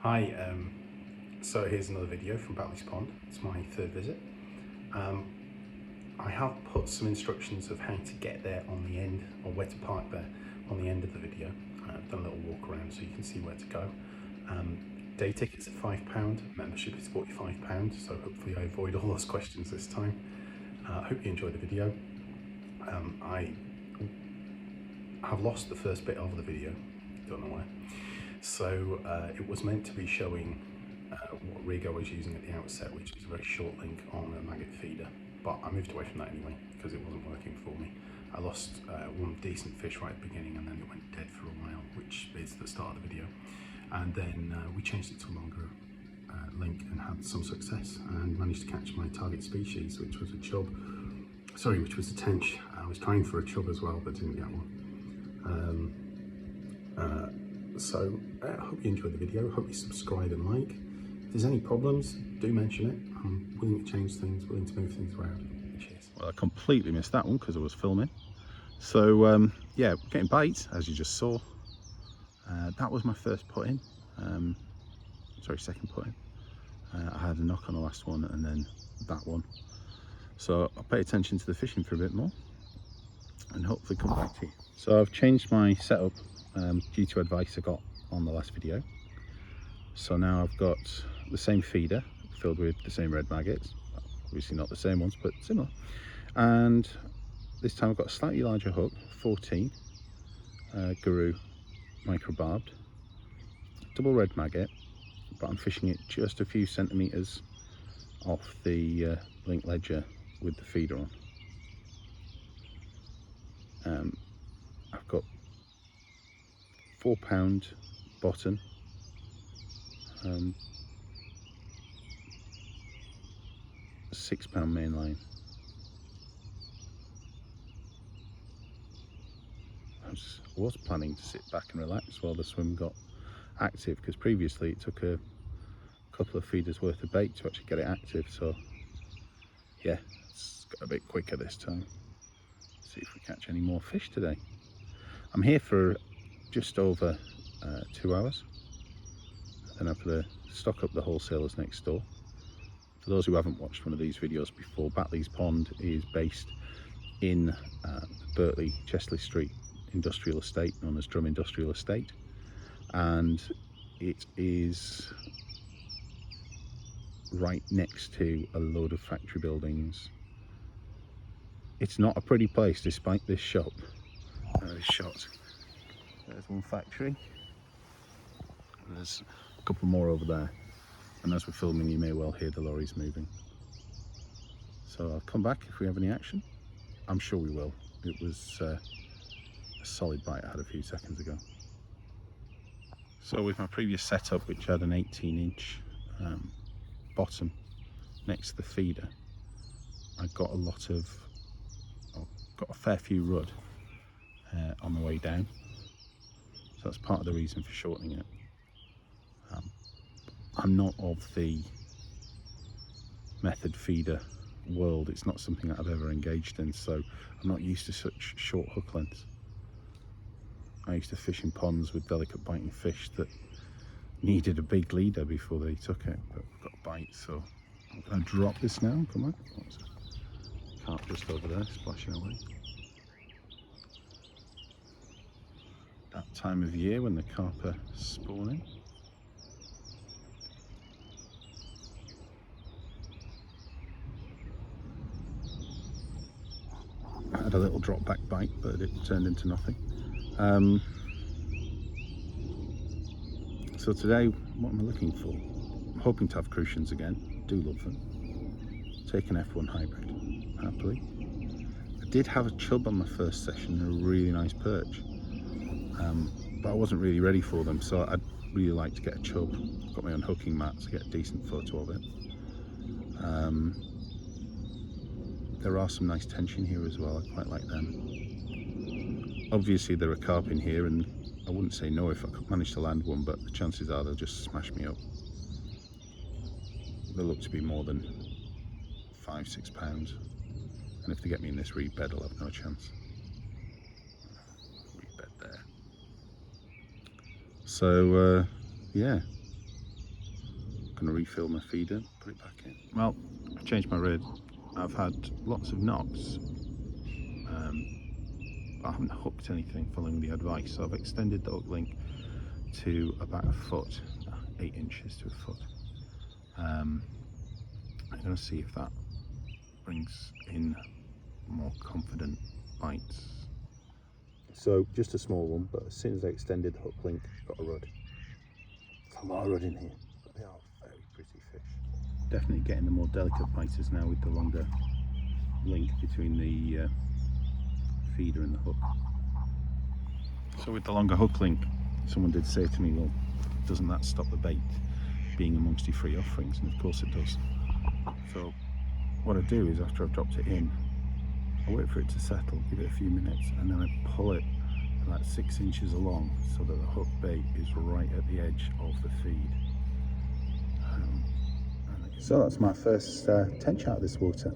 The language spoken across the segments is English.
Hi, so here's another video from Batleys Pond. It's my third visit. I have put some instructions of how to get there on the end, or where to park there on the end of the video. I've done a little walk around so you can see where to go. Day tickets are £5, membership is £45, so hopefully I avoid all those questions this time. I hope you enjoyed the video. I have lost the first bit of the video, don't know why. So it was meant to be showing what rig I was using at the outset, which was a very short link on a maggot feeder, but I moved away from that anyway because it wasn't working for me. I lost one decent fish right at the beginning and then it went dead for a while, which is the start of the video. And then we changed it to a longer link and had some success and managed to catch my target species, which was a chub. Sorry, which was a tench. I was trying for a chub as well, but didn't get one. So I hope you enjoyed the video, hope you subscribe and like. If there's any problems, do mention it. I'm willing to change things, willing to move things around. Cheers. Well, I completely missed that one because I was filming. So yeah, getting bites, as you just saw. That was my first put in, sorry, second put in. I had a knock on the last one and then that one. So I'll pay attention to the fishing for a bit more and hopefully come back to you. So I've changed my setup due to advice I got on the last video. So now I've got the same feeder filled with the same red maggots, obviously not the same ones but similar, and this time I've got a slightly larger hook, 14 guru micro barbed, double red maggot, but I'm fishing it just a few centimeters off the link ledger with the feeder on. I've got £4 bottom, £6 main line. I was planning to sit back and relax while the swim got active, because previously it took a couple of feeders worth of bait to actually get it active. So yeah, it's got a bit quicker this time. See if we catch any more fish today. I'm here for just over 2 hours. Then I've got to stock up the wholesalers next door. For those who haven't watched one of these videos before, Batleys Pond is based in the Birtley, Chesley Street industrial estate, known as Durham Industrial Estate, and it is right next to a load of factory buildings. It's not a pretty place despite this shop. Shot. There's one factory. There's a couple more over there. And as we're filming, you may well hear the lorries moving. So I'll come back if we have any action. I'm sure we will. It was a solid bite I had a few seconds ago. So with my previous setup, which had an 18-inch bottom next to the feeder, I got got a fair few rudd on the way down, so that's part of the reason for shortening it. I'm not of the method feeder world. It's not something that I've ever engaged in, so I'm not used to such short hook lengths. I used to fish in ponds with delicate biting fish that needed a big leader before they took it, but I've got a bite, so I'm going to drop this now. Come on, carp just over there splashing away. That time of year when the carp are spawning. I had a little drop back bite, but it turned into nothing. So today, what am I looking for? I'm hoping to have crucians again. Do love them. Take an F1 hybrid, happily. I did have a chub on my first session, a really nice perch. But I wasn't really ready for them, so I'd really like to get a chub. Got my unhooking mat to get a decent photo of it. There are some nice tench in here as well, I quite like them. Obviously there are carp in here, and I wouldn't say no if I could manage to land one, but the chances are they'll just smash me up. They look to be more than £5–6, and if they get me in this reed bed, I'll have no chance. Reed bed there. So yeah, Gonna refill my feeder, put it back in. Well, I've changed my rig. I've had lots of knocks, but I haven't hooked anything following the advice. So I've extended the hook link to about a foot, 8 inches to a foot. I'm gonna see if that brings in more confident bites. So just a small one, but as soon as I extended the hook link, got a rod. There's a lot of rod in here, but they are very pretty fish. Definitely getting the more delicate biters now with the longer link between the feeder and the hook. So with the longer hook link, someone did say to me, well, doesn't that stop the bait being amongst your free offerings? And of course it does. So what I do is after I've dropped it in, I wait for it to settle, give it a few minutes, and then I pull it about 6 inches along so that the hook bait is right at the edge of the feed. So that's my first tench out of this water.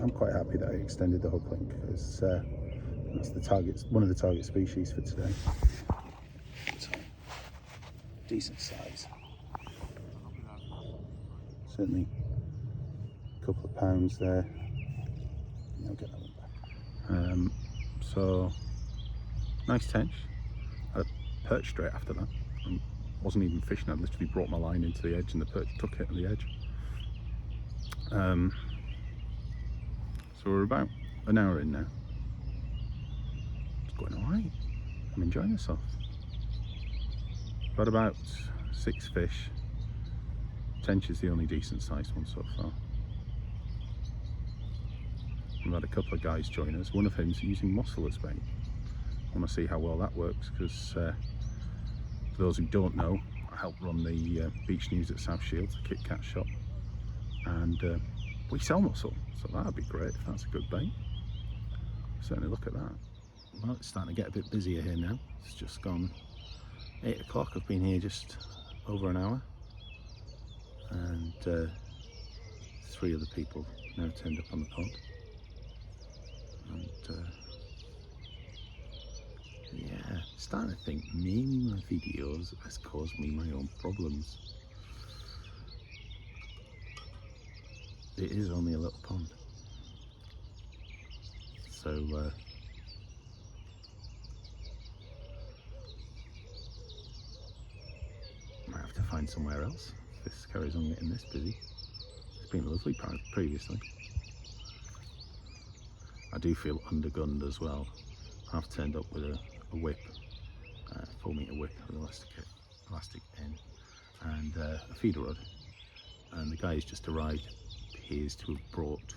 I'm quite happy that I extended the hook link because that's the target, one of the target species for today. So, decent size. Certainly a couple of pounds there. I'll get that one back. So nice tench. I perched straight after that. I wasn't even fishing. I literally brought my line into the edge and the perch took it at the edge. So we're about an hour in now. It's going all right. I'm enjoying myself. Got about 6 fish. Tench is the only decent sized one so far. We've had a couple of guys join us. One of them's using mussel as bait. I want to see how well that works because for those who don't know, I help run the beach news at South Shields, a Kit Kat shop, and we sell mussel, so that'd be great if that's a good bait. Certainly look at that. Well, it's starting to get a bit busier here now. It's just gone 8 o'clock. I've been here just over an hour, and 3 other people now turned up on the pond. And yeah, starting to think maybe my videos has caused me my own problems. It is only a little pond, so might have to find somewhere else if this carries on getting this busy. It's been lovely previously. I do feel undergunned as well. I've turned up with a whip, 4 metre whip with elastic end, and a feeder rod. And the guy who's just arrived appears to have brought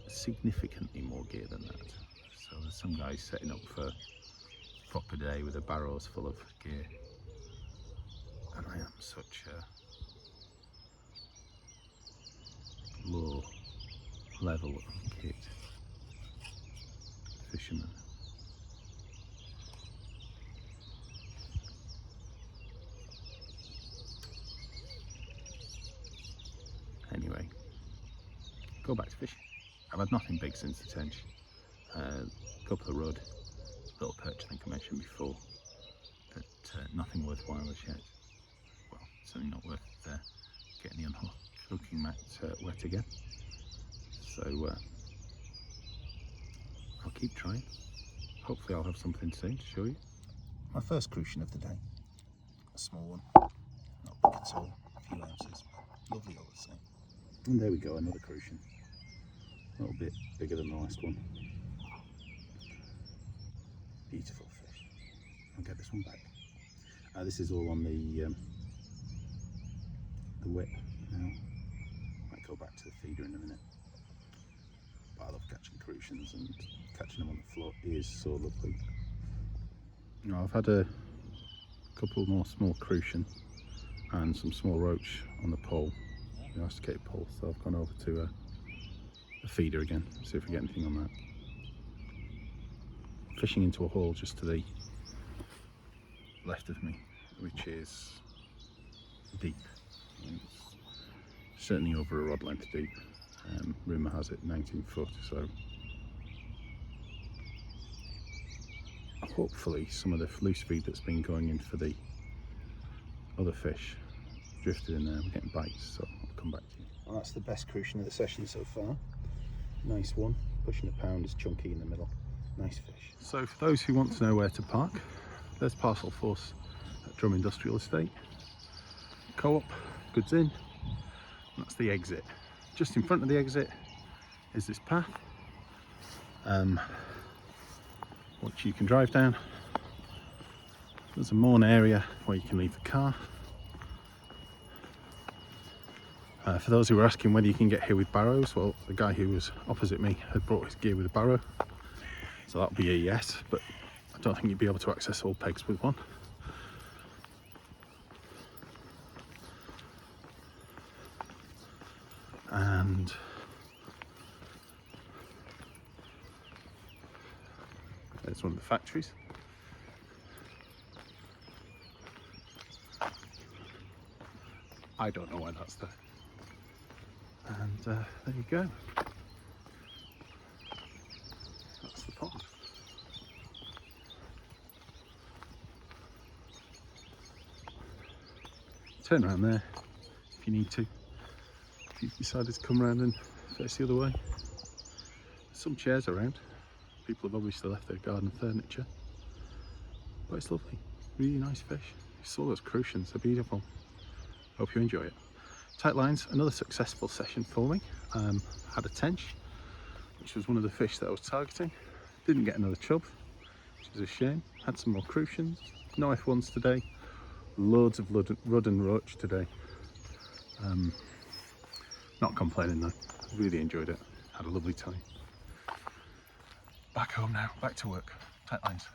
significantly more gear than that. So there's some guys setting up for proper day with their barrows full of gear. And I am such a low level of kit fisherman. Anyway, go back to fishing. I've had nothing big since the tench. A couple of rudd, little perch I think I mentioned before, but nothing worthwhile as yet. Well, certainly not worth getting the unhooking mat wet again. So I'll keep trying. Hopefully I'll have something soon to show you. My first crucian of the day. A small one. Not big at all. A few ounces. Lovely all the same. And there we go, another crucian. A little bit bigger than the last one. Beautiful fish. I'll get this one back. This is all on the whip now. Might go back to the feeder in a minute. But I love catching crucians, and catching them on the float is so lovely. Now, I've had a couple more small crucian and some small roach on the pole, the elasticated pole, so I've gone over to a feeder again, see if we get anything on that. Fishing into a hole just to the left of me, which is deep. It's certainly over a rod length deep. Rumour has it 19 foot, so hopefully some of the loose feed that's been going in for the other fish drifted in there. I'm getting bites, so I'll come back to you. Well, that's the best crucian of the session so far. Nice one, pushing a pound, is chunky in the middle. Nice fish. So for those who want to know where to park, there's parcel force at Durham Industrial Estate. Co-op, goods in, that's the exit. Just in front of the exit is this path, which you can drive down. There's a moorn area where you can leave the car. For those who were asking whether you can get here with barrows, well, the guy who was opposite me had brought his gear with a barrow, so that'll be a yes, but I don't think you'd be able to access all pegs with one. And there's one of the factories. I don't know why that's there. And there you go. That's the pond. Turn around there if you need to. If you've decided to come around and face the other way. There's some chairs around. People have obviously left their garden furniture. But it's lovely. Really nice fish. You saw those crucians, they're beautiful. Hope you enjoy it. Tight lines, another successful session for me. Had a tench, which was one of the fish that I was targeting. Didn't get another chub, which is a shame. Had some more crucians, no F1s today. Loads of rudd and roach today. Not complaining though, really enjoyed it. Had a lovely time. Back home now, back to work. Tight lines.